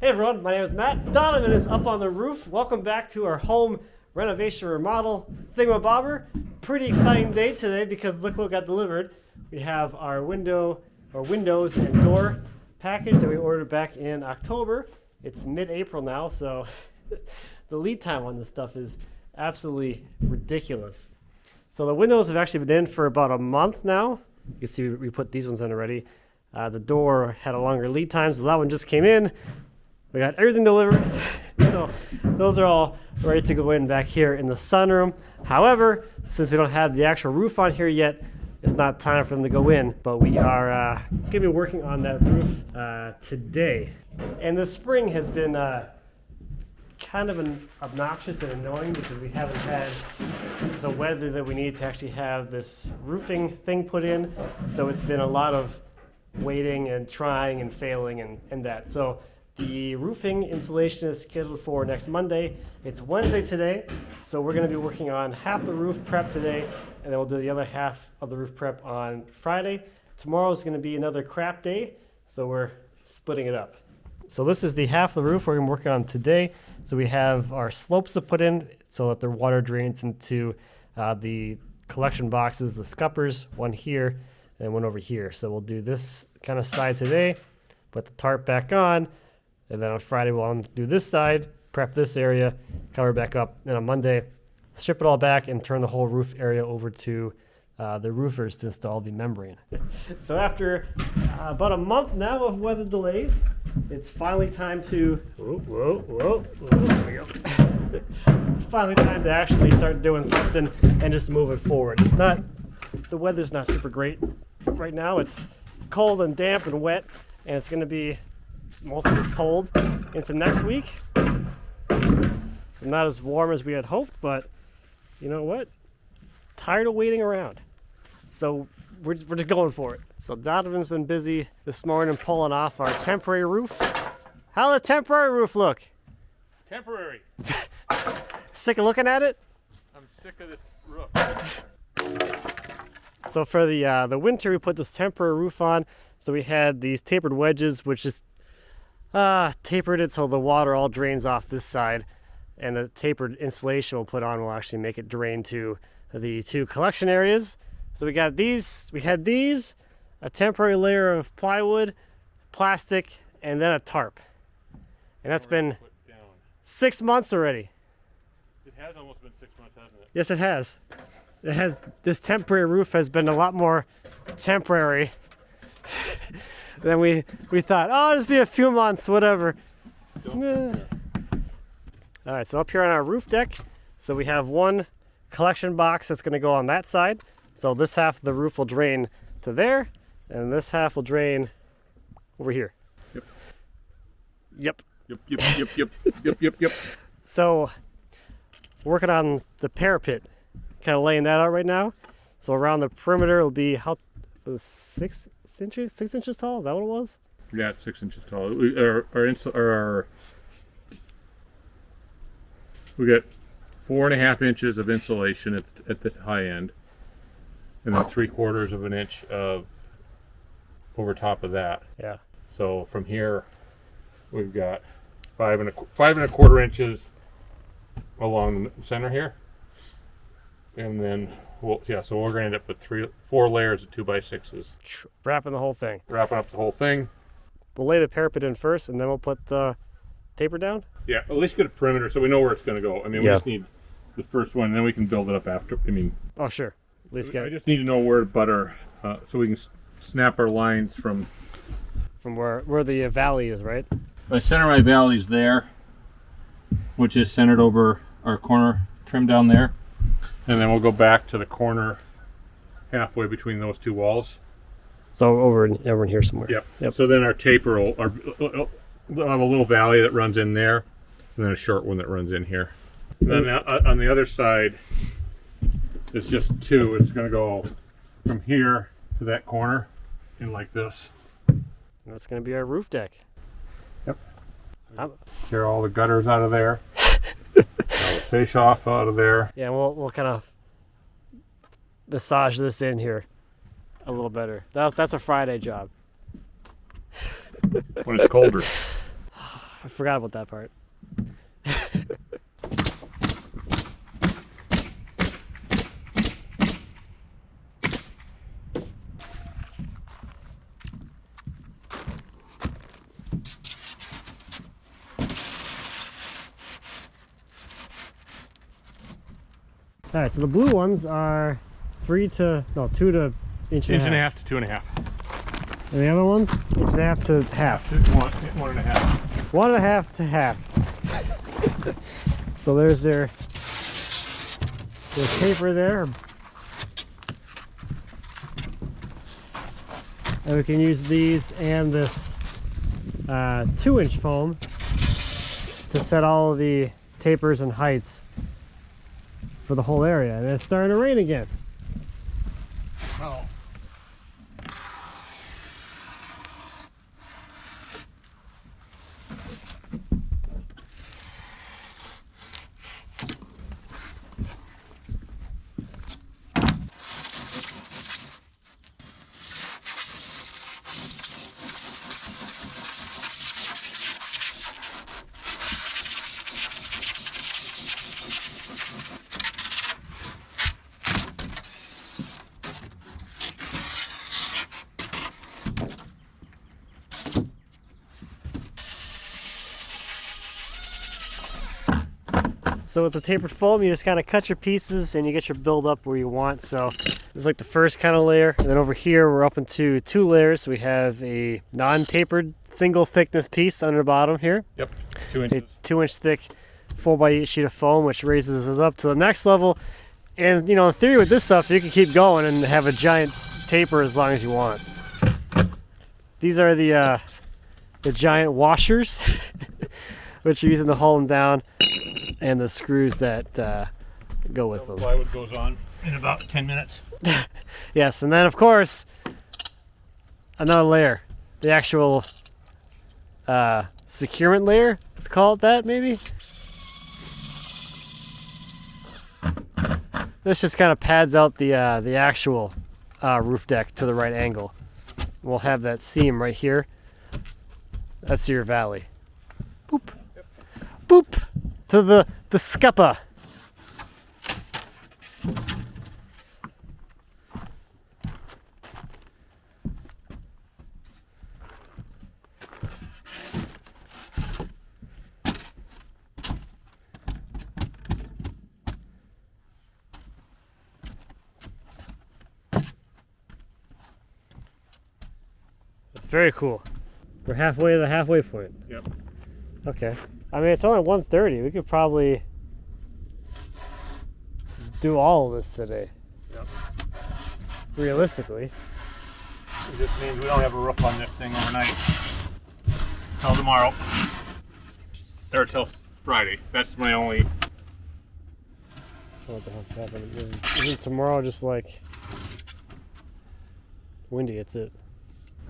Hey everyone, my name is Matt. Donavan is up on the roof. Welcome back to our home renovation remodel thingamabobber. Pretty exciting day today because look what got delivered. We have our windows and door package that we ordered back in October. It's mid-April now, so the lead time on this stuff is absolutely ridiculous. So the windows have actually been in for about a month now. You can see we put these ones in already. The door had a longer lead time, so that one just came in. We got everything delivered. So those are all ready to go in back here in the sunroom. However, since we don't have the actual roof on here yet, it's not time for them to go in, but we are gonna be working on that roof today. And the spring has been kind of obnoxious and annoying because we haven't had the weather that we need to actually have this roofing thing put in. So it's been a lot of waiting and trying and failing and that. So the roofing installation is scheduled for next Monday. It's Wednesday today, so we're going to be working on half the roof prep today, and then we'll do the other half of the roof prep on Friday. Tomorrow is going to be another crap day, so we're splitting it up. So this is the half of the roof we're going to work on today. So we have our slopes to put in so that the water drains into the collection boxes, the scuppers, one here and one over here. So we'll do this kind of side today, put the tarp back on, and then on Friday we'll do this side, prep this area, cover back up. And on Monday, strip it all back and turn the whole roof area over to the roofers to install the membrane. So after about a month now of weather delays, it's finally time to, there we go. It's finally time to actually start doing something and just moving forward. The weather's not super great right now. It's cold and damp and wet, and it's gonna be mostly just cold into next week. So not as warm as we had hoped, but you know what? Tired of waiting around. So we're just going for it. So Donovan's been busy this morning pulling off our temporary roof. How'll the temporary roof look? Temporary. Sick of looking at it? I'm sick of this roof. So for the winter, we put this temporary roof on. So we had these tapered wedges, which is tapered it so the water all drains off this side, and the tapered insulation we'll put on will actually make it drain to the two collection areas. So we had these, a temporary layer of plywood, plastic, and then a tarp. And that's been 6 months already. It has almost been 6 months, hasn't it? Yes, it has. This temporary roof has been a lot more temporary than we thought. Oh, just be a few months, whatever. All right, so up here on our roof deck, so we have one collection box that's going to go on that side. So this half of the roof will drain to there, and this half will drain over here. Yep. Yep. So working on the parapet, kind of laying that out right now. So around the perimeter it'll be 6 inches? 6 inches tall? Is that what it was? Yeah, it's 6 inches tall. We got 4.5 inches of insulation at the high end, and then 3/4 of an inch of over top of that. Yeah. So from here, we've got 5.25 inches along the center here, and then so we're going to end up with 4 layers of 2x6s. Wrapping the whole thing. Wrapping up the whole thing. We'll lay the parapet in first, and then we'll put the taper down. Yeah, at least get a perimeter so we know where it's going to go. I mean, we just need the first one, and then we can build it up after. I mean, oh sure. At least I just need to know where to butter, so we can snap our lines from where the valley is, right? My center my valley's there, which is centered over our corner trim down there, and then we'll go back to the corner halfway between those two walls. So over in here somewhere. Yep. So then our taper will have a little valley that runs in there, and then a short one that runs in here. And then on the other side, it's just 2. It's going to go from here to that corner in like this. And that's going to be our roof deck. Yep. Clear all the gutters out of there. All the face off out of there. Yeah, we'll kind of massage this in here a little better. That's a Friday job. When it's colder. I forgot about that part. All right, so the blue ones are 2 to inch and a half. To 2.5. And the other ones, inch and a half to half. 1.5. 1.5 to half. So there's their taper there. And we can use these and this 2-inch foam to set all of the tapers and heights for the whole area. And it's starting to rain again. Oh. So with the tapered foam, you just kind of cut your pieces and you get your build up where you want. So it's like the first kind of layer. And then over here, we're up into 2 layers. We have a non-tapered single thickness piece under the bottom here. Yep, 2 inches. A 2-inch thick 4x8 sheet of foam, which raises us up to the next level. And you know, in theory with this stuff, you can keep going and have a giant taper as long as you want. These are the giant washers, which you're using to haul them down, and the screws that go with them. Plywood goes on in about 10 minutes. Yes, and then of course, another layer. The actual securement layer, let's call it that maybe. This just kind of pads out the actual roof deck to the right angle. We'll have that seam right here. That's your valley. Boop. Yep. Boop. To the scupper. Very cool. We're halfway to the halfway point. Yep. Okay. I mean, it's only 1:30. We could probably do all of this today. Yep. Realistically. It just means we don't have a roof on this thing overnight. Till tomorrow. Or till Friday. That's my only... What the hell's happening? Isn't tomorrow just like windy? It's it.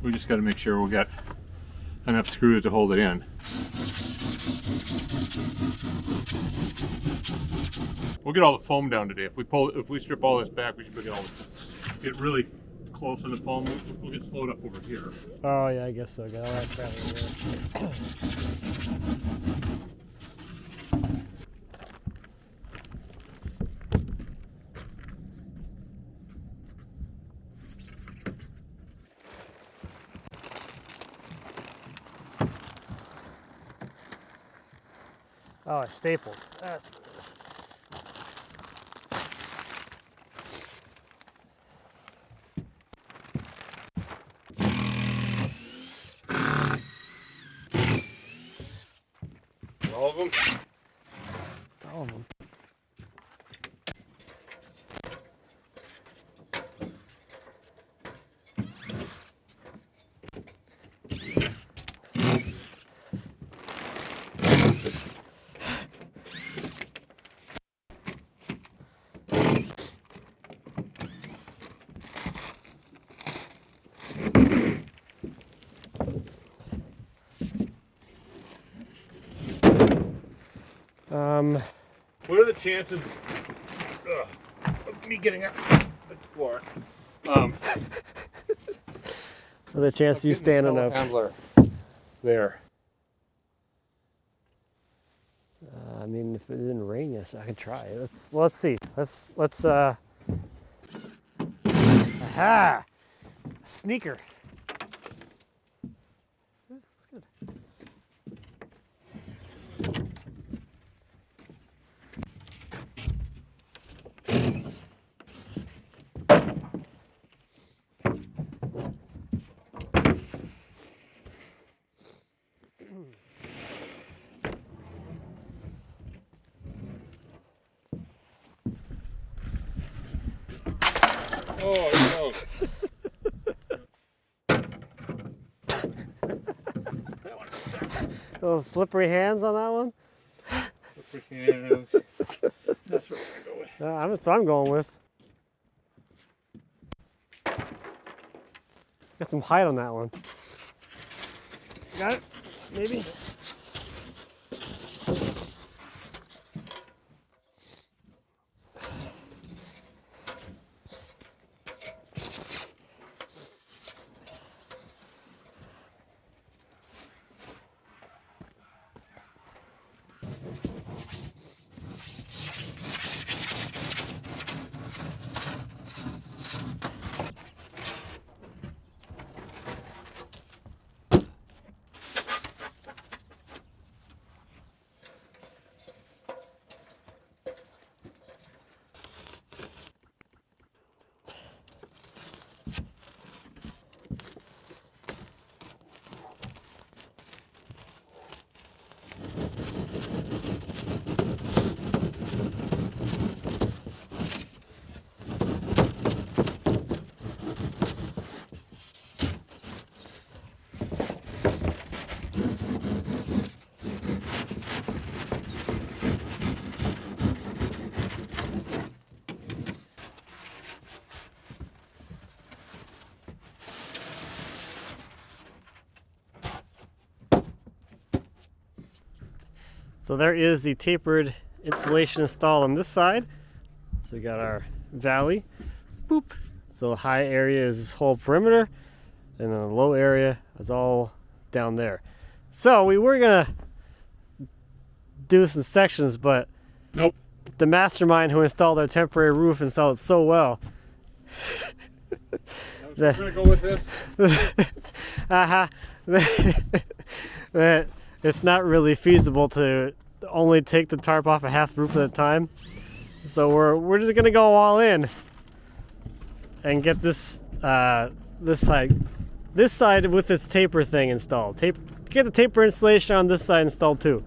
We just got to make sure we'll get enough screws to hold it in. We'll get all the foam down today. If we strip all this back, we should get really close on the foam. We'll get slowed up over here. Oh yeah, I guess so. Got all that crap in there. Oh, I stapled. That's what it is. All of them? All of them. What are the chances of me getting out the floor? What are the chances you standing up? Handler there. mean, if it didn't rain yesterday, I could try. Let's see. Let's aha! Sneaker. That's good. Oh, no. Those slippery hands on that one. Slippery hands. That's what we're going to go with. That's what I'm going with. Got some height on that one. Got it? Maybe? So there is the tapered insulation installed on this side. So we got our valley, boop. So the high area is this whole perimeter, and then the low area is all down there. So we were gonna do this in sections, but Nope. the mastermind who installed our temporary roof installed it so well. We're going to go with this. That it's not really feasible to only take the tarp off a half roof at a time. So we're just gonna go all in and get this this side with its taper thing installed. Get the taper installation on this side installed too.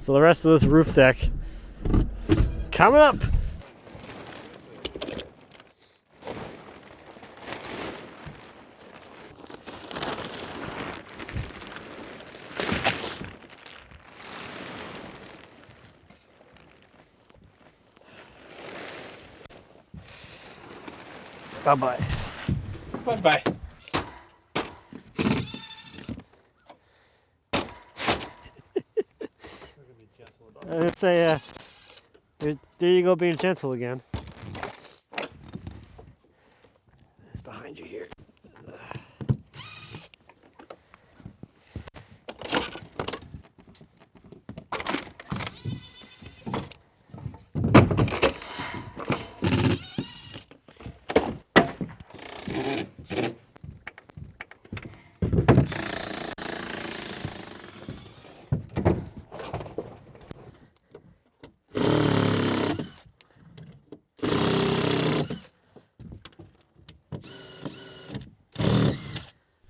So the rest of this roof deck is coming up. Bye-bye. Bye-bye. It's a, there you go being gentle again. It's behind you here.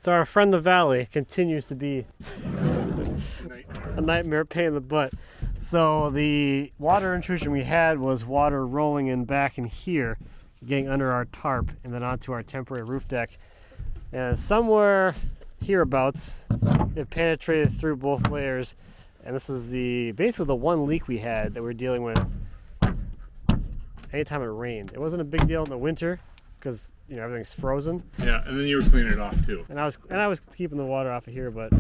So our friend the valley continues to be a nightmare pain in the butt. So the water intrusion we had was water rolling in back in here, getting under our tarp and then onto our temporary roof deck. And somewhere hereabouts, it penetrated through both layers. And this is basically the one leak we had that we're dealing with anytime it rained. It wasn't a big deal in the winter, because everything's frozen. Yeah, and then you were cleaning it off too. And I was keeping the water off of here, but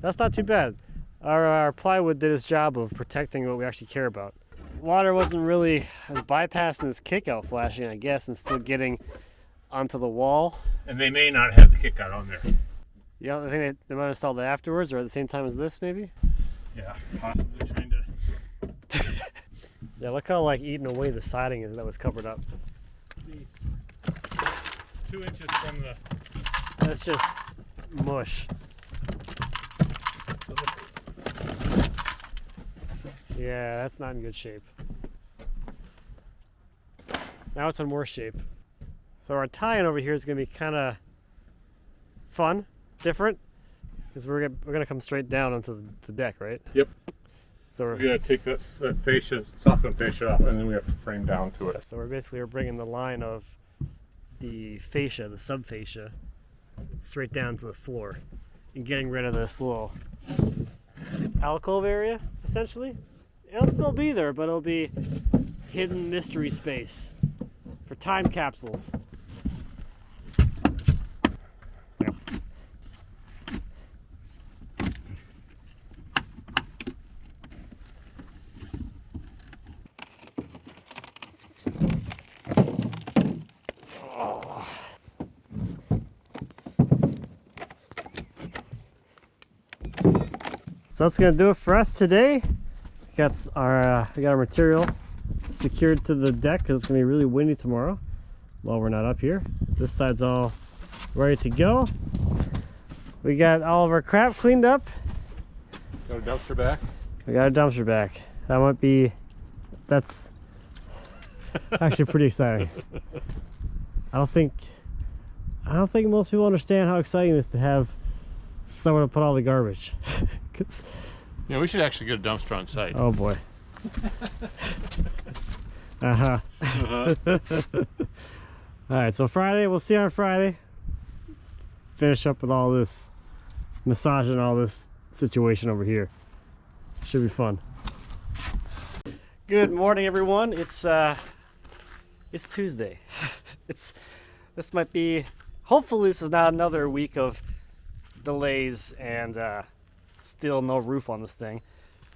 that's not too bad. Our plywood did its job of protecting what we actually care about. Water wasn't really bypassing this kick-out flashing, I guess, and still getting onto the wall. And they may not have the kick out on there. Yeah, I think they might have installed it afterwards or at the same time as this, maybe. Yeah, possibly trying to Yeah, look how like eaten away the siding is that was covered up. 2 inches from the. That's just mush. Yeah, that's not in good shape. Now it's in worse shape. So our tie-in over here is going to be kind of fun, different, because we're gonna come straight down onto the deck, right? Yep. So we're We gotta take that fascia, soften fascia off, and then we have to frame down to it. So we're bringing the line of the fascia, the subfascia, straight down to the floor, and getting rid of this little alcove area, essentially. It'll still be there, but it'll be hidden mystery space for time capsules. Yep. So that's gonna do it for us today. We got our material secured to the deck because it's gonna be really windy tomorrow while we're not up here. This side's all ready to go. We got all of our crap cleaned up. Got a dumpster back? We got a dumpster back. That's actually pretty exciting. I don't think most people understand how exciting it is to have somewhere to put all the garbage. Yeah, we should actually get a dumpster on site. Oh boy. Alright, so Friday, we'll see you on Friday. Finish up with all this massaging all this situation over here. Should be fun. Good morning, everyone. It's Tuesday. This might be, hopefully this is not another week of delays and still no roof on this thing.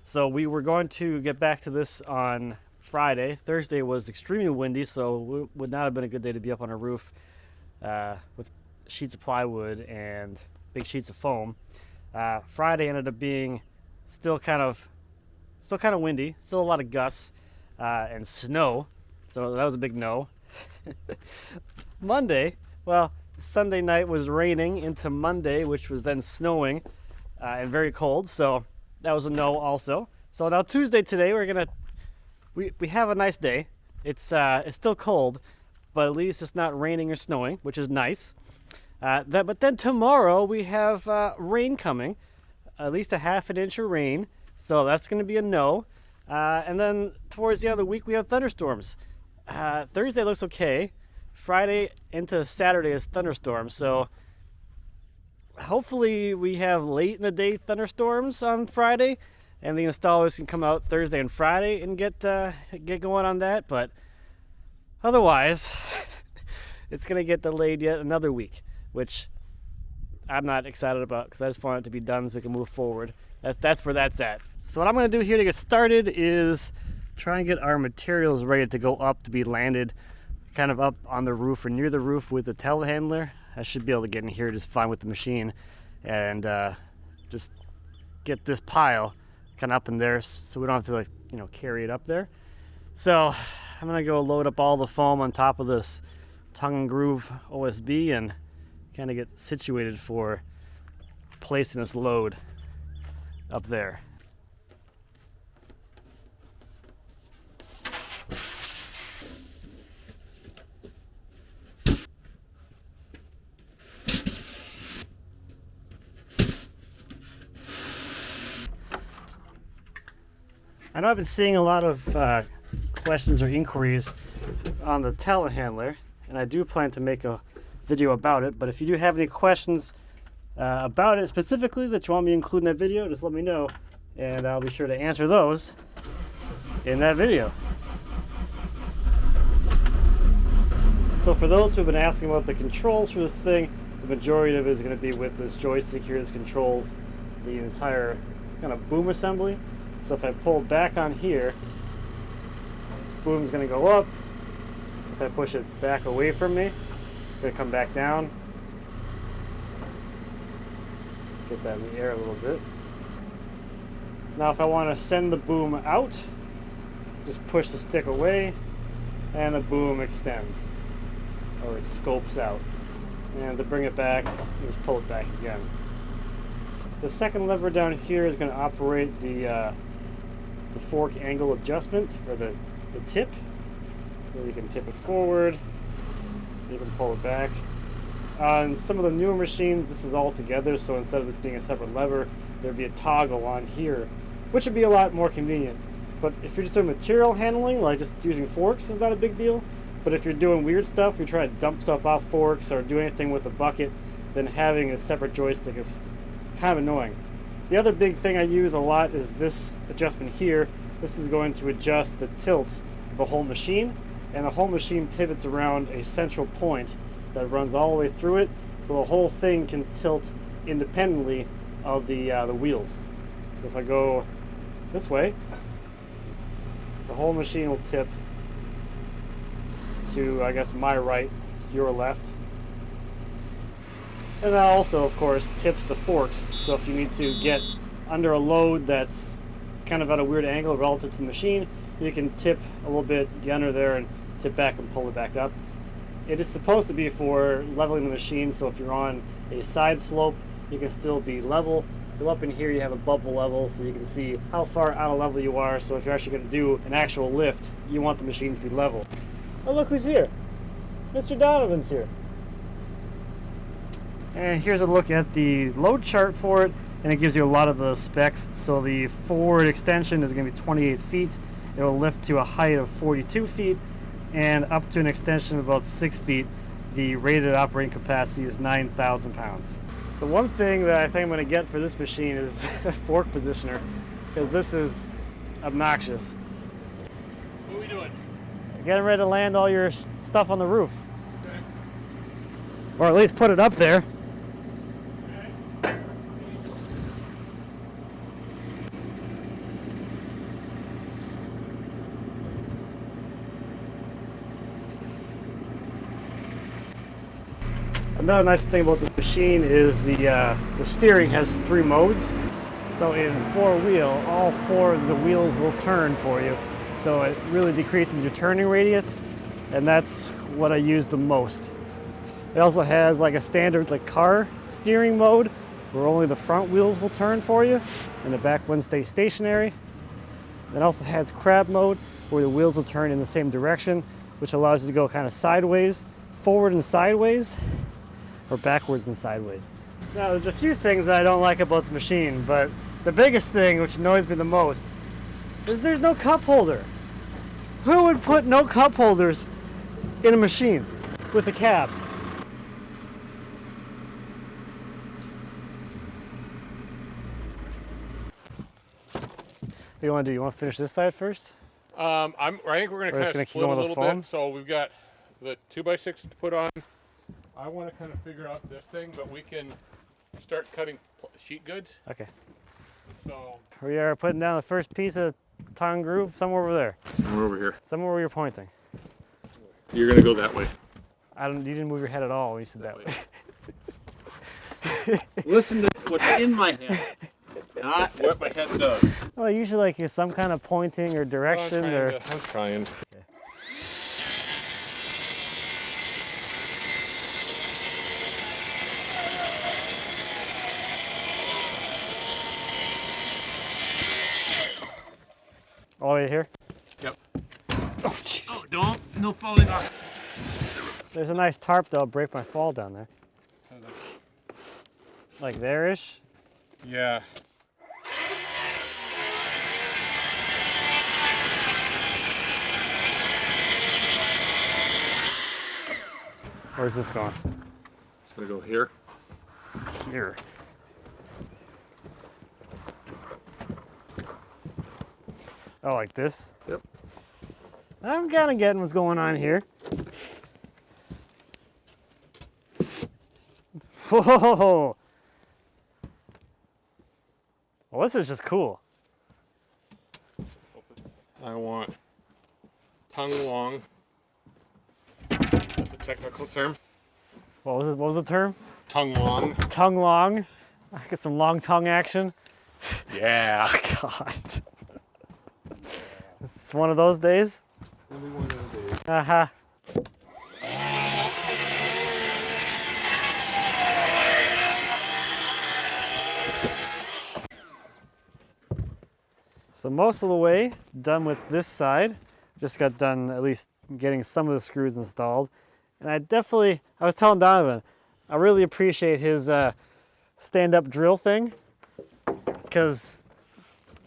So we were going to get back to this on Friday. Thursday was extremely windy, so it would not have been a good day to be up on a roof with sheets of plywood and big sheets of foam. Friday ended up being still kind of windy, still a lot of gusts and snow, so that was a big no. Monday, well, Sunday night was raining into Monday, which was then snowing and very cold, so that was a no also. So now Tuesday today, we have a nice day. It's still cold, but at least it's not raining or snowing, which is nice. But then tomorrow we have rain coming, at least a ½ inch of rain, so that's going to be a no. And then towards the end of the week we have thunderstorms. Thursday looks okay. Friday into Saturday is thunderstorms, so hopefully we have late in the day thunderstorms on Friday, and the installers can come out Thursday and Friday and get going on that. But otherwise, it's gonna get delayed yet another week, which I'm not excited about because I just want it to be done so we can move forward. That's where that's at. So what I'm gonna do here to get started is try and get our materials ready to go up to be landed kind of up on the roof or near the roof with the telehandler. I should be able to get in here just fine with the machine and just get this pile kind of up in there so we don't have to, like, carry it up there. So I'm gonna go load up all the foam on top of this tongue and groove OSB and kind of get situated for placing this load up there. I know I've been seeing a lot of questions or inquiries on the telehandler, and I do plan to make a video about it, but if you do have any questions about it specifically that you want me to include in that video, just let me know, and I'll be sure to answer those in that video. So for those who have been asking about the controls for this thing, the majority of it is going to be with this joystick here. This controls the entire kind of boom assembly. So if I pull back on here, boom's going to go up. If I push it back away from me, it's going to come back down. Let's get that in the air a little bit. Now if I want to send the boom out, just push the stick away, and the boom extends, or it scopes out. And to bring it back, you just pull it back again. The second lever down here is going to operate the fork angle adjustment, or the tip, where you can tip it forward, you can pull it back. On some of the newer machines, this is all together, so instead of this being a separate lever, there'd be a toggle on here, which would be a lot more convenient. But if you're just doing material handling, like just using forks is not a big deal. But if you're doing weird stuff, you try to dump stuff off forks or do anything with a bucket, then having a separate joystick is kind of annoying. The other big thing I use a lot is this adjustment here. This is going to adjust the tilt of the whole machine, and the whole machine pivots around a central point that runs all the way through it, so the whole thing can tilt independently of the wheels. So if I go this way, the whole machine will tip to, I guess, my right, your left. And that also, of course, tips the forks, so if you need to get under a load that's kind of at a weird angle relative to the machine, you can tip a little bit, get under there, and tip back and pull it back up. It is supposed to be for leveling the machine, so if you're on a side slope, you can still be level. So up in here you have a bubble level, so you can see how far out of level you are, so if you're actually going to do an actual lift, you want the machine to be level. Oh, look who's here. Mr. Donovan's here. And here's a look at the load chart for it, and it gives you a lot of the specs. So the forward extension is going to be 28 feet. It will lift to a height of 42 feet, and up to an extension of about 6 feet. The rated operating capacity is 9,000 pounds. So one thing that I think I'm going to get for this machine is a fork positioner, because this is obnoxious. What are we doing? Getting ready to land all your stuff on the roof. Okay. Or at least put it up there. Okay. Another nice thing about this machine is the steering has 3 modes. So in 4-wheel, all 4 of the wheels will turn for you. So it really decreases your turning radius, and that's what I use the most. It also has like a standard like car steering mode where only the front wheels will turn for you and the back ones stay stationary. It also has crab mode where the wheels will turn in the same direction, which allows you to go kind of sideways, forward and sideways, or backwards and sideways. Now there's a few things that I don't like about this machine, but the biggest thing, which annoys me the most, is there's no cup holder. Who would put no cup holders in a machine with a cab? What do you want to do? You want to finish this side first? I think we're going to kind of split a little bit. So we've got the 2x6 to put on. I want to kind of figure out this thing, but we can start cutting sheet goods. Okay. So We are putting down the first piece of tongue groove somewhere over there. somewhere over here. Somewhere where you're pointing. You're going to go that way. You didn't move your head at all when you said that way. Listen to what's in my head, not what my head does. Well, usually like some kind of pointing or direction or. I'm trying. All the way here? Yep. Oh, jeez. Don't, no falling off. There's a nice tarp that'll break my fall down there. Like there-ish? Yeah. Where's this going? It's going to go here. Here. Oh, like this? Yep. I'm kind of getting what's going on here. Whoa! Well, this is just cool. I want tongue long. That's a technical term. What was the term? Tongue long. Tongue long. I get some long tongue action. Yeah. God. It's one of those days. Only one of the days. Uh-huh. So most of the way done with this side. Just got done at least getting some of the screws installed. And I was telling Donovan, I really appreciate his stand-up drill thing, because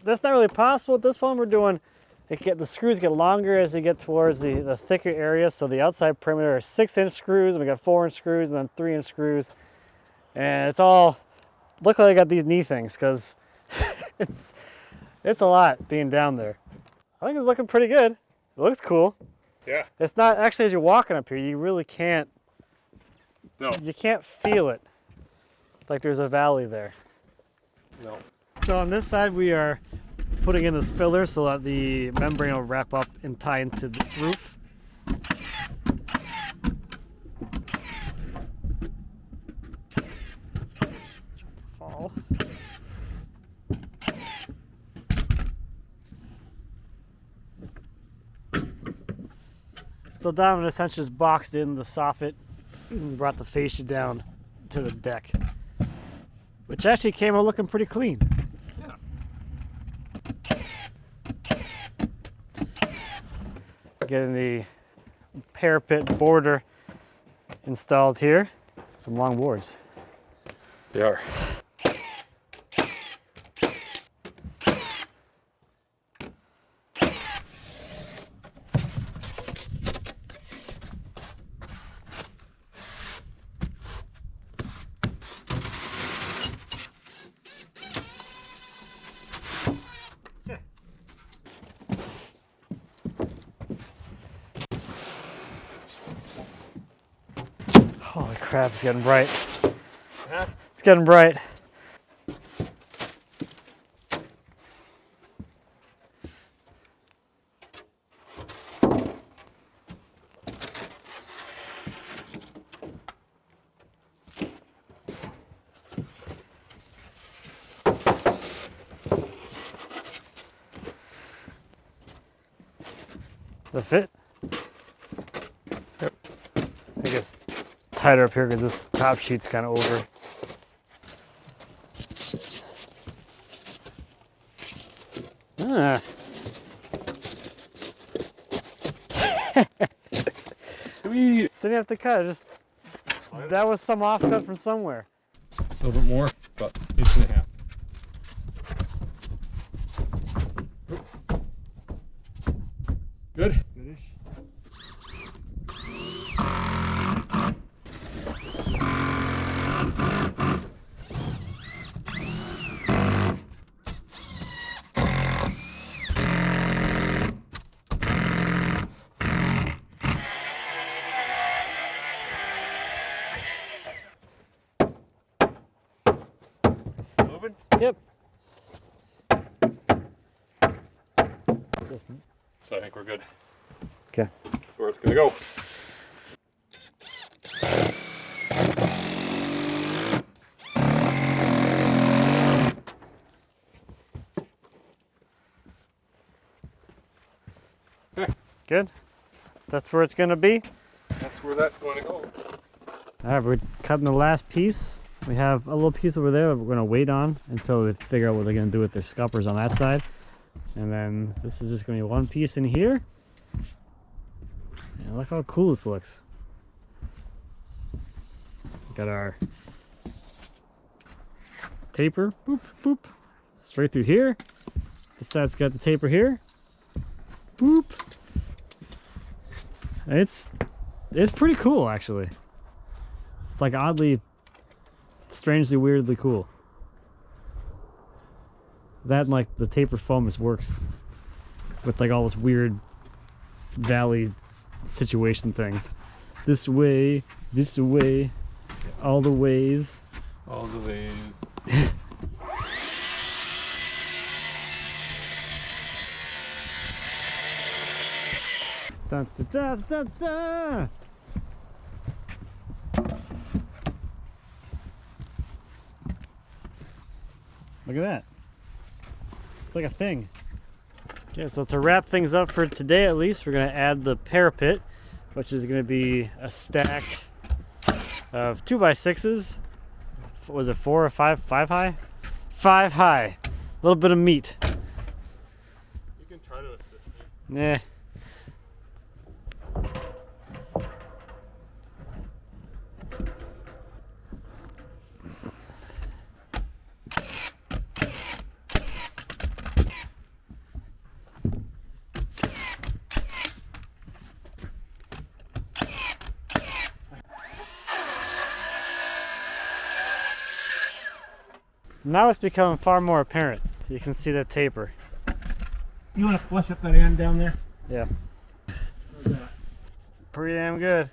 that's not really possible at this point. We're doing, the screws get longer as they get towards the thicker area. So the outside perimeter are 6-inch screws, and we got 4-inch screws and then 3-inch screws. And it's all, luckily I got these knee things, because it's a lot being down there. I think it's looking pretty good. It looks cool. Yeah. It's not, actually, as you're walking up here, you really can't, No. you can't feel it. Like there's a valley there. No. So on this side, we are putting in this filler so that the membrane will wrap up and tie into this roof. Fall. So Donovan essentially just boxed in the soffit and brought the fascia down to the deck, which actually came out looking pretty clean. Yeah. Getting the parapet border installed here. Some long boards. They are. Holy crap, it's getting bright. It's getting bright. The fit? Yep. I guess tighter up here because this top sheet's kind of over. Ah. Didn't have to cut. That was some offcut from somewhere. A little bit more, about 1.5 inches. Good. Finish. Moving? Yep. So I think we're good. Okay. Where it's gonna go. Okay. Good. That's where it's going to be. That's where that's going to go. All right, we're cutting the last piece. We have a little piece over there that we're going to wait on until they figure out what they're going to do with their scuppers on that side. And then this is just going to be one piece in here. And look how cool this looks. Got our taper, boop, boop, straight through here. This side's got the taper here, boop. It's pretty cool, actually. It's like oddly, strangely, weirdly cool. That and like the taper foam just works with like all this weird valley situation things. This way, all the ways. All the ways. Dun, dun, dun, dun, dun. Look at that. It's like a thing. Yeah, so to wrap things up for today at least, we're going to add the parapet, which is going to be a stack of 2x6s. Was it 4 or 5? 5 high? 5 high. A little bit of meat. You can try to assist me. Nah. Now it's becoming far more apparent. You can see that taper. You want to flush up that end down there? Yeah. Pretty damn good.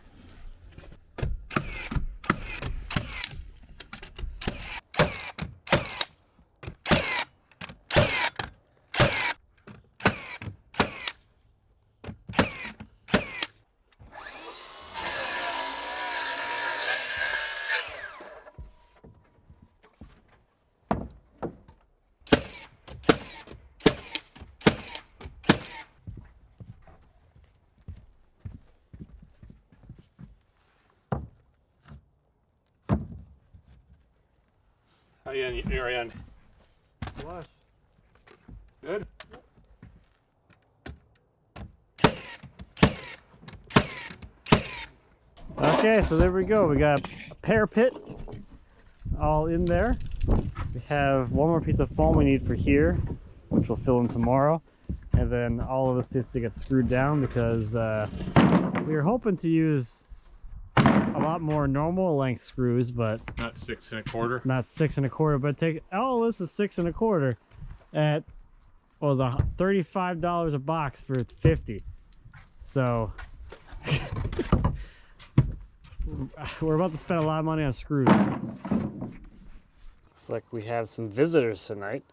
How you on your end? Flush. Good? Okay, so there we go. We got a parapet all in there. We have one more piece of foam we need for here, which we'll fill in tomorrow. And then all of this needs to get screwed down because we were hoping to use a lot more normal length screws, but Not 6 1/4. not 6 1/4. But take all this is 6 1/4 at what was $35 a box for 50. So we're about to spend a lot of money on screws. Looks like we have some visitors tonight.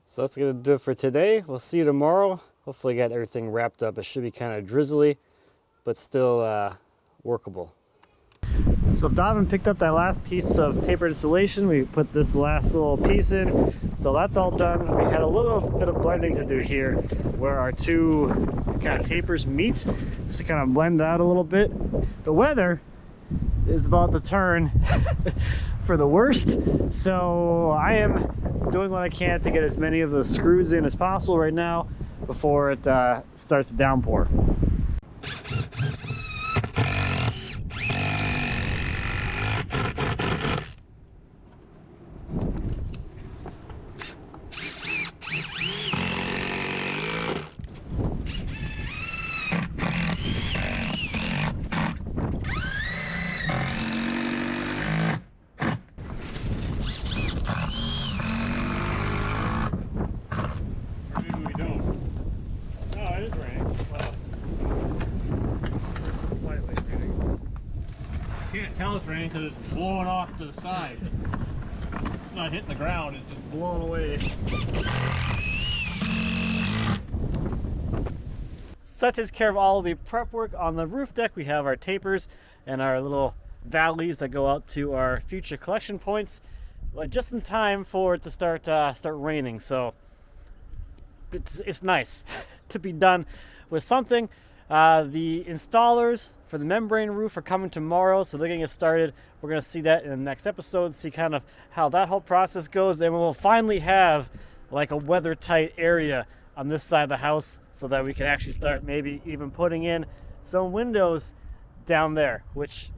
So that's gonna do it for today. We'll see you tomorrow. Hopefully get everything wrapped up. It should be kind of drizzly, but still workable. So Donavan picked up that last piece of tapered insulation. We put this last little piece in. So that's all done. We had a little bit of blending to do here where our two kind of tapers meet, just to kind of blend out a little bit. The weather is about to turn for the worst. So I am doing what I can to get as many of the screws in as possible right now before it starts to downpour. Maybe we don't. Oh, it is raining. Well, just slightly raining. Can't tell it's raining because it's blowing off to the side. It's not hitting the ground, it's just Blown away. So that takes care of all the prep work on the roof deck. We have our tapers and our little valleys that go out to our future collection points, but just in time for it to start raining. So it's nice to be done with something. The installers for the membrane roof are coming tomorrow, so they're going to get started. We're going to see that in the next episode, see kind of how that whole process goes, and we'll finally have like a weather tight area on this side of the house so that we can actually start maybe even putting in some windows down there, which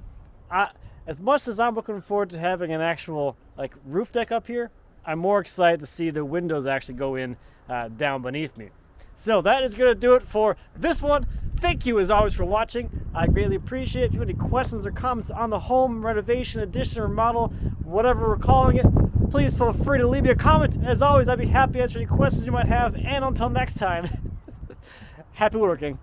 as much as I'm looking forward to having an actual like roof deck up here, I'm more excited to see the windows actually go in down beneath me. So that is going to do it for this one. Thank you as always for watching. I greatly appreciate it. If you have any questions or comments on the home renovation, addition, or remodel, whatever we're calling it, please feel free to leave me a comment. As always, I'd be happy to answer any questions you might have. And until next time, happy woodworking.